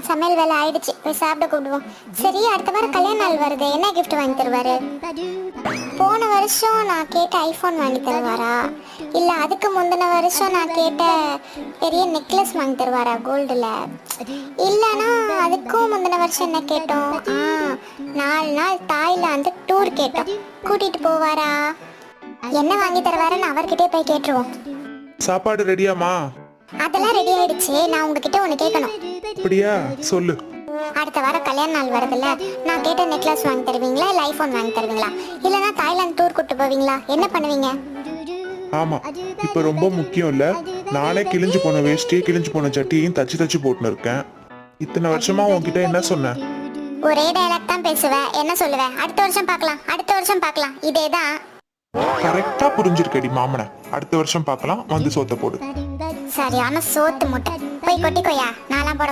சமையல் வேலை ஆயிடுச்சு, போய் சாப்பிட கூப்பிடுவோம். சரி, அடுத்த வாரம் கல்யாண நாள் வருது, என்ன கிஃப்ட் வாங்கி தருவாரு? போன வருஷம் நான் கேட்ட ஐஃபோன் வாங்கி தருவாரா, இல்ல அதுக்கு முந்தின வருஷம் நான் கேட்ட பெரிய நெக்லஸ் வாங்கி தருவாரா கோல்டுல, இல்லனா அதுக்கும் முந்தின வருஷம் என்ன கேட்டோம், 4 நாள் தாய்லாந்து டூர் கேட்டோம், கூட்டிட்டு போவாரா? என்ன வாங்கி தருவாருன்னு அவர்கிட்டே போய் கேட்டுருவோம். சாப்பாடு ரெடியாமா? அதெல்லாம் ரெடி ஆயிடுச்சு. நான் உங்ககிட்ட ஒண்ணு கேட்கணும். அப்படியா, சொல்லு. அடுத்த வாரம் கல்யாண நாள் வருதுல்ல, நான் கேட்ட நெக்லஸ் வாங்கி தருவீங்களா, இல்ல ஐபோன் வாங்கி தருவீங்களா, இல்லனா தாய்லாந்து டூர் கூட்டு போவீங்களா, என்ன பண்ணுவீங்க? ஆமா, இப்ப ரொம்ப முக்கியம் இல்ல. நானே கிழிஞ்சு போன வேஷ்டியே கிழிஞ்சு போன சட்டியையும் தச்சு போட்டுன்னு இருக்கேன். இத்தனை வருஷமா உன்கிட்ட என்ன சொன்னேன்? ஒரே டயலாக் தான் பேசுவேன். என்ன சொல்லுவேன்? அடுத்த வருஷம் பார்க்கலாம், அடுத்த வருஷம் பார்க்கலாம், இதேதான். கரெக்டா புரிஞ்சிருக்கடி மாமனை. அடுத்த வருஷம் பார்க்கலாம், வந்து சோத்த போடு. சரியான சோத்து முட்டை. போய் கொட்டிக்கோயா, நான்லாம் போட